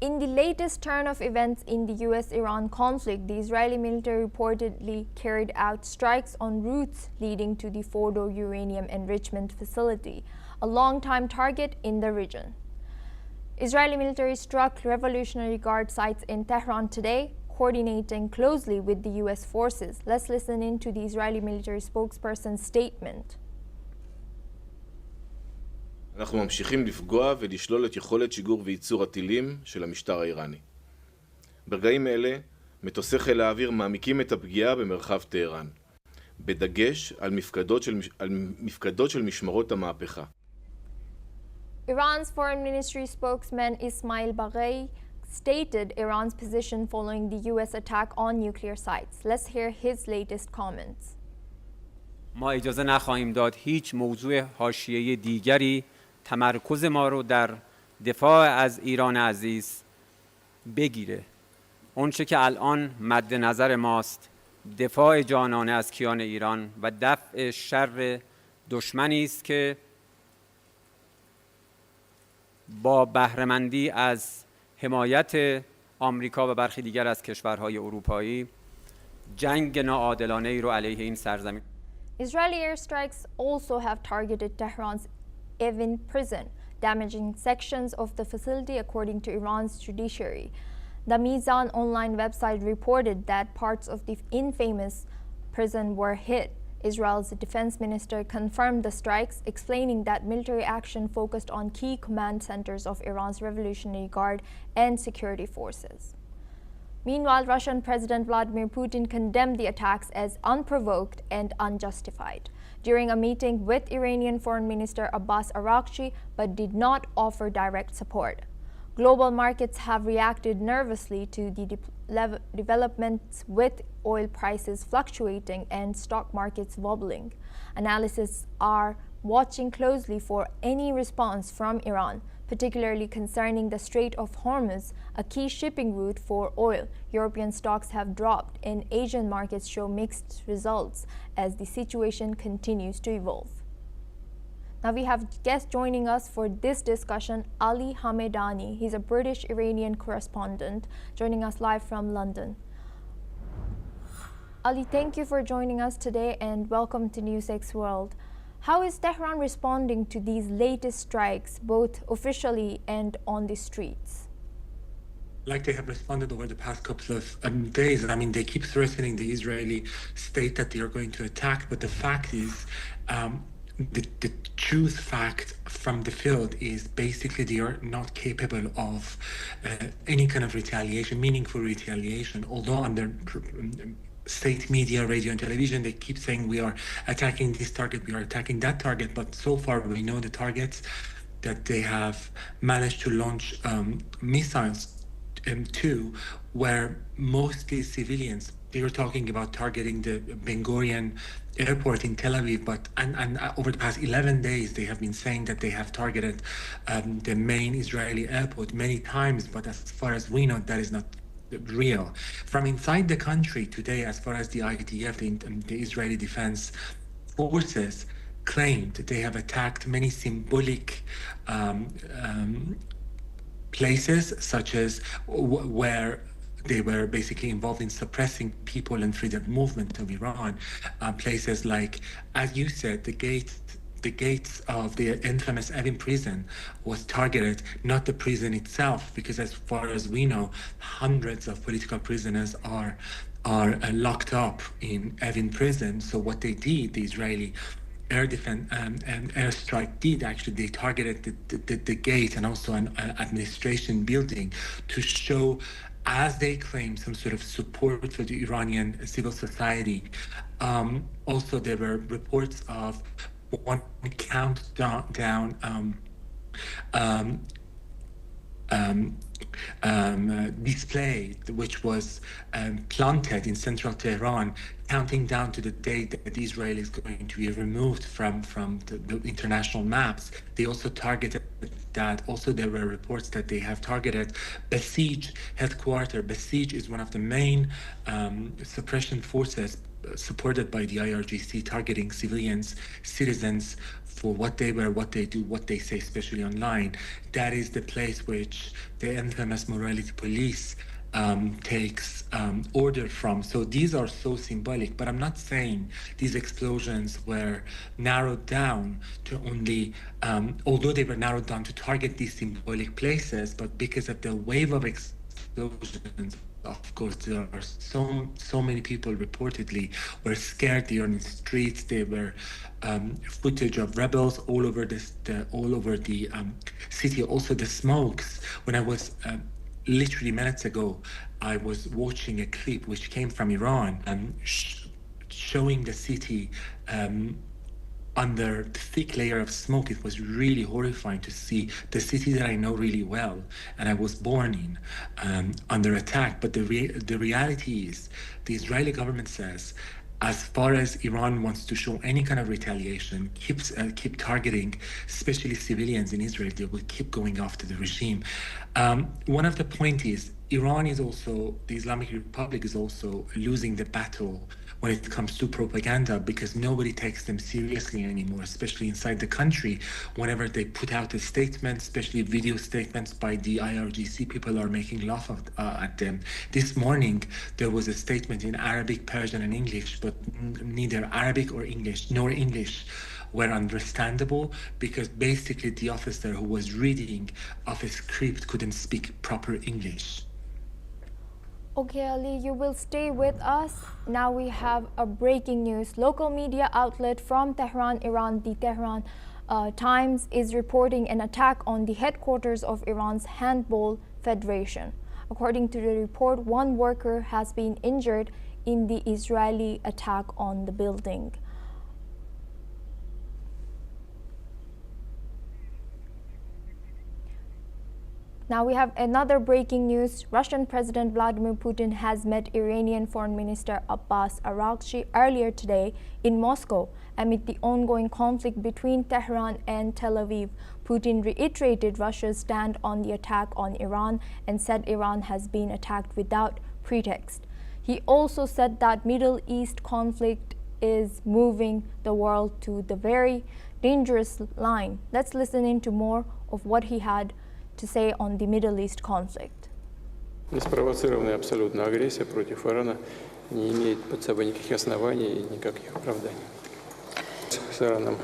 In the latest turn of events in the US-Iran conflict, the Israeli military reportedly carried out strikes on routes leading to the Fordo uranium enrichment facility, a long-time target in the region. Israeli military struck Revolutionary Guard sites in Tehran today, coordinating closely with the US forces. Let's listen in to the Israeli military spokesperson's statement. אנחנו ממשיכים לפגוע ולשלול את יכולת שיגור וייצור הטילים של המשטר האיראני. ברגעים אלה, מטוסי חיל האוויר מעמיקים את הפגיעה במרחב טהרן, בדגש על מפקדות של משמרות המהפכה. Iran's foreign ministry spokesman Ismail Baghei stated Iran's position following the US attack on nuclear sites. Let's hear his latest comments. ما اجازه نخواهیم داد هیچ موضوع حاشیه‌ای دیگری تمرکز ما رو در دفاع از ایران عزیز بگیره. اونچه که الان مد نظر ماست دفاع جانانه از کیان ایران و دفع شر دشمنی است که با بهره‌مندی از حمایت آمریکا و برخی دیگر از کشورهای اروپایی جنگ ناعادلانه‌ای رو علیه این سرزمین. Israeli airstrikes also have targeted Tehran's Evin prison, damaging sections of the facility according to Iran's judiciary. The Mizan online website reported that parts of the infamous prison were hit. Israel's defense minister confirmed the strikes, explaining that military action focused on key command centers of Iran's Revolutionary Guard and security forces. Meanwhile, Russian President Vladimir Putin condemned the attacks as unprovoked and unjustified during a meeting with Iranian Foreign Minister Abbas Araghchi, but did not offer direct support. Global markets have reacted nervously to the developments, with oil prices fluctuating and stock markets wobbling. Analysts are watching closely for any response from Iran, particularly concerning the Strait of Hormuz, a key shipping route for oil. European stocks have dropped and Asian markets show mixed results as the situation continues to evolve. Now we have guests joining us for this discussion, Ali Hamedani. He's a British-Iranian correspondent joining us live from London. Ali, thank you for joining us today and welcome to NewsX World. How is Tehran responding to these latest strikes, both officially and on the streets? Like they have responded over the past couple of days. I mean, they keep threatening the Israeli state that they are going to attack, but the fact is, the truth fact from the field is basically they are not capable of any kind of retaliation, meaningful retaliation, although under state media, radio and television, they keep saying we are attacking this target, we are attacking that target, but so far we know the targets that they have managed to launch missiles to were mostly civilians. They were talking about targeting the Ben Gurion airport in Tel Aviv, but and over the past 11 days they have been saying that they have targeted the main Israeli airport many times, but as far as we know, that is not real. From inside the country today, as far as the IDF, the Israeli Defense Forces, claimed that they have attacked many symbolic places, such as where they were basically involved in suppressing people and freedom movement of Iran. Places like, as you said, the gates of the infamous Evin prison was targeted, not the prison itself, because as far as we know, hundreds of political prisoners are locked up in Evin prison. So what they did, the Israeli air defense and airstrike did, actually, they targeted the gate and also an administration building to show, as they claim, some sort of support for the Iranian civil society. Also, there were reports of one countdown display, which was planted in central Tehran, counting down to the date that Israel is going to be removed from the international maps. They also targeted that. Also, there were reports that they have targeted Basij headquarters. Basij is one of the main suppression forces supported by the IRGC, targeting civilians, citizens for what they wear, what they do, what they say, especially online. That is the place which the infamous morality police takes order from. So these are so symbolic, but I'm not saying these explosions were narrowed down to only, although they were narrowed down to target these symbolic places, but because of the wave of explosions, of course, there are so many people reportedly were scared. They are in the streets. There were footage of rebels all over the city. Also, the smokes. When I was literally minutes ago, I was watching a clip which came from Iran, showing the city under the thick layer of smoke. It was really horrifying to see the city that I know really well and I was born in under attack. But the reality is, the Israeli government says, as far as Iran wants to show any kind of retaliation, keep targeting, especially civilians in Israel, they will keep going after the regime. One of the points is, Iran is also, the Islamic Republic is also losing the battle when it comes to propaganda, because nobody takes them seriously anymore, especially inside the country. Whenever they put out a statement, especially video statements by the IRGC, people are making laugh at them. This morning, there was a statement in Arabic, Persian, and English, but neither Arabic or English, nor English were understandable, because basically the officer who was reading off a script couldn't speak proper English. Okay, Ali, you will stay with us. Now we have a breaking news. Local media outlet from Tehran, Iran, the Tehran Times, is reporting an attack on the headquarters of Iran's Handball Federation. According to the report, one worker has been injured in the Israeli attack on the building. Now we have another breaking news. Russian President Vladimir Putin has met Iranian Foreign Minister Abbas Araghchi earlier today in Moscow amid the ongoing conflict between Tehran and Tel Aviv. Putin reiterated Russia's stand on the attack on Iran and said Iran has been attacked without pretext. He also said that Middle East conflict is moving the world to the very dangerous line. Let's listen into more of what he had to say on the Middle East conflict. Неспровоцированная абсолютно агрессия против Ирана не имеет под собой никаких оснований и никаких оправданий. С Ираном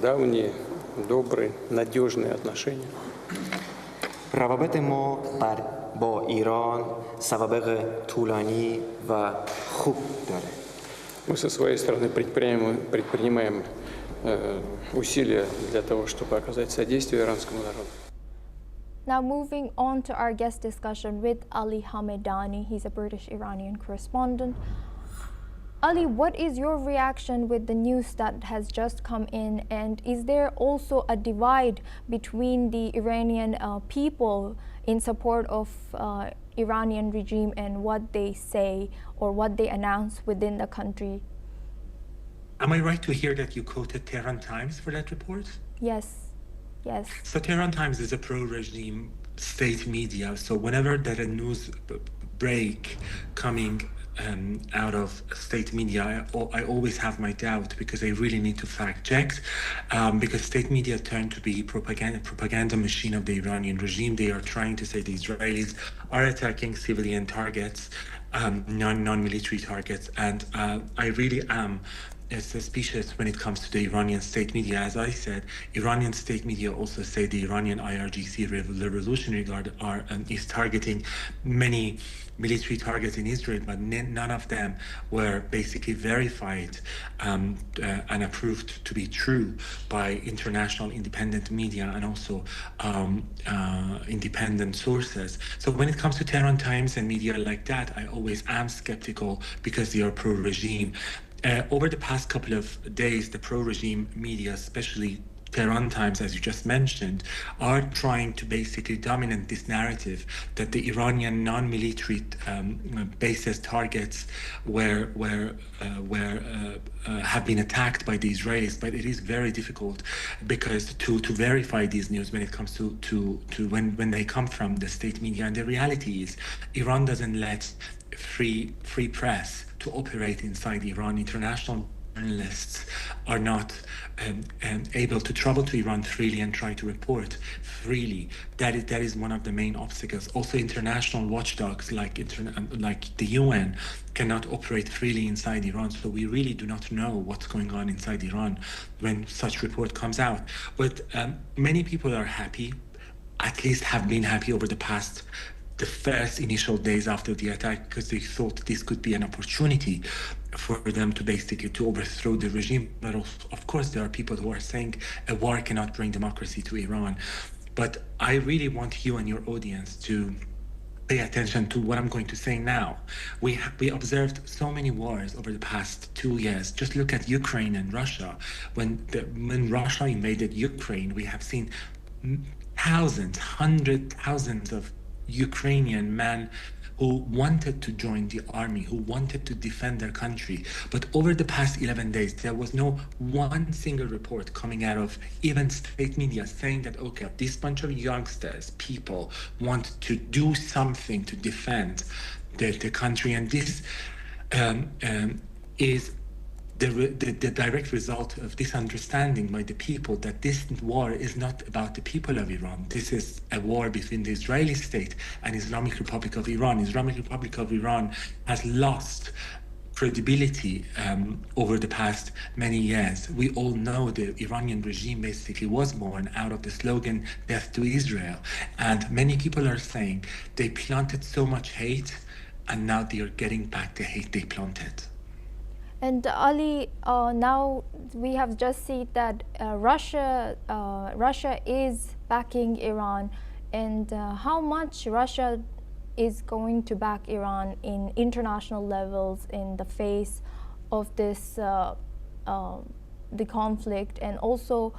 давние, добрые, надежные отношения. روابط ما با ایران سوابق طولانی و خوب داره. Мы со своей стороны предпринимаем усилия для того, чтобы оказать содействие иранскому народу. Now moving on to our guest discussion with Ali Hamedani. He's a British-Iranian correspondent. Ali, what is your reaction with the news that has just come in? And is there also a divide between the Iranian people in support of Iranian regime and what they say or what they announce within the country? Am I right to hear that you quoted Tehran Times for that report? Yes. Yes. So Tehran Times is a pro-regime state media. So whenever there's a news break coming out of state media, I always have my doubt, because I really need to fact check, because state media turn to be propaganda machine of the Iranian regime. They are trying to say the Israelis are attacking civilian targets, non-military targets, and I really am suspicious when it comes to the Iranian state media. As I said, Iranian state media also say the Iranian IRGC Revolutionary Guard is targeting many military targets in Israel, but none of them were basically verified and approved to be true by international independent media and also independent sources. So when it comes to Tehran Times and media like that, I always am skeptical, because they are pro-regime. Over the past couple of days, the pro-regime media, especially Tehran Times, as you just mentioned, are trying to basically dominate this narrative that the Iranian non-military bases targets have been attacked by the Israelis. But it is very difficult, because to verify these news when it comes to when they come from the state media. And the reality is, Iran doesn't let free press to operate inside Iran. International journalists are not able to travel to Iran freely and try to report freely. That is one of the main obstacles. Also, international watchdogs like the UN cannot operate freely inside Iran. So we really do not know what's going on inside Iran when such report comes out. But many people are happy, at least have been happy over the first initial days after the attack, because they thought this could be an opportunity for them to basically to overthrow the regime. But of course, there are people who are saying a war cannot bring democracy to Iran. But I really want you and your audience to pay attention to what I'm going to say now. We observed so many wars over the past 2 years. Just look at Ukraine and Russia. When Russia invaded Ukraine, we have seen hundred thousands of Ukrainian men who wanted to join the army, who wanted to defend their country. But over the past 11 days, there was no one single report coming out of even state media saying that, okay, this bunch of youngsters, people want to do something to defend the country. And this is the direct result of this understanding by the people that this war is not about the people of Iran. This is a war between the Israeli state and Islamic Republic of Iran. Islamic Republic of Iran has lost credibility over the past many years. We all know the Iranian regime basically was born out of the slogan, "Death to Israel." And many people are saying they planted so much hate and now they are getting back the hate they planted. And Ali, now we have just seen that Russia is backing Iran, and how much Russia is going to back Iran in international levels in the face of this the conflict, and also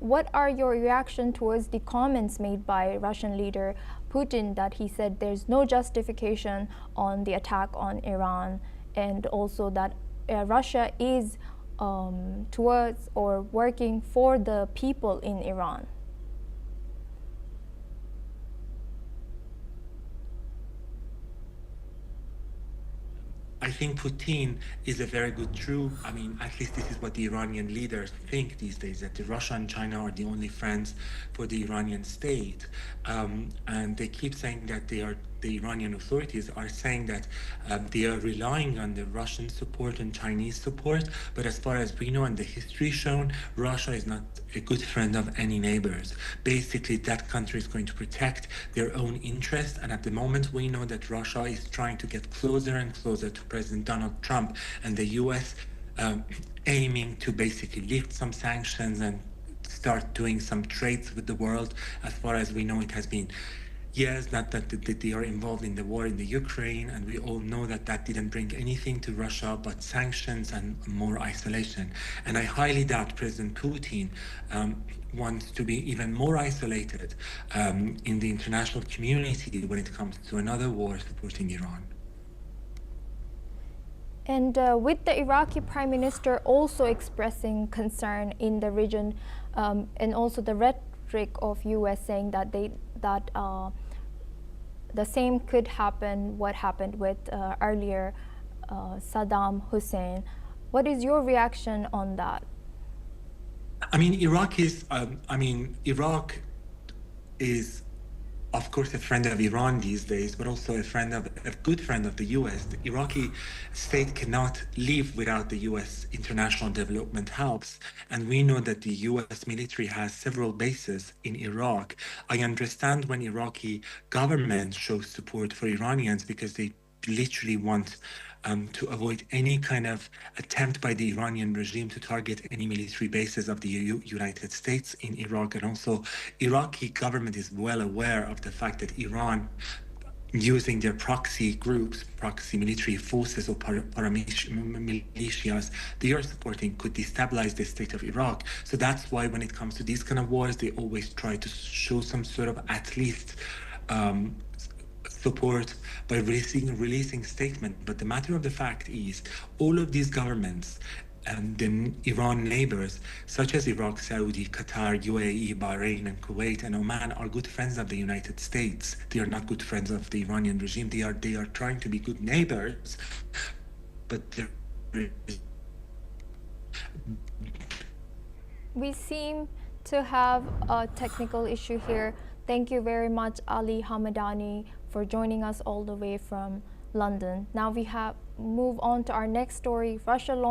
what are your reaction towards the comments made by Russian leader Putin that he said there's no justification on the attack on Iran, and also that Russia is towards or working for the people in Iran? I think Putin is a very good I mean, at least this is what the Iranian leaders think these days, that Russia and China are the only friends for the Iranian state. And they keep saying that the Iranian authorities are saying that they are relying on the Russian support and Chinese support. But as far as we know and the history shown, Russia is not a good friend of any neighbors. Basically, that country is going to protect their own interests. And at the moment, we know that Russia is trying to get closer and closer to President Donald Trump and the US, aiming to basically lift some sanctions and start doing some trades with the world. As far as we know, it has been years that they are involved in the war in the Ukraine, and we all know that that didn't bring anything to Russia but sanctions and more isolation. And I highly doubt President Putin wants to be even more isolated in the international community when it comes to another war supporting Iran. And with the Iraqi Prime Minister also expressing concern in the region, and also the rhetoric of US saying that the same could happen, what happened with earlier Saddam Hussein. What is your reaction on that? I mean, Iraq is, of course, a friend of Iran these days, but also a good friend of the US. The Iraqi state cannot live without the US international development helps. And we know that the US military has several bases in Iraq. I understand when Iraqi government shows support for Iranians because they literally want to avoid any kind of attempt by the Iranian regime to target any military bases of the United States in Iraq. And also, Iraqi government is well aware of the fact that Iran, using their proxy groups, proxy military forces or paramilitias they are supporting, could destabilize the state of Iraq. So that's why when it comes to these kind of wars, they always try to show some sort of at least support by releasing statement. But the matter of the fact is, all of these governments the Iran neighbors, such as Iraq, Saudi, Qatar, UAE, Bahrain, and Kuwait, and Oman, are good friends of the United States. They are not good friends of the Iranian regime. They are trying to be good neighbors, but we seem to have a technical issue here. Thank you very much, Ali Hamadani, for joining us all the way from London. Now we move on to our next story. Russia launched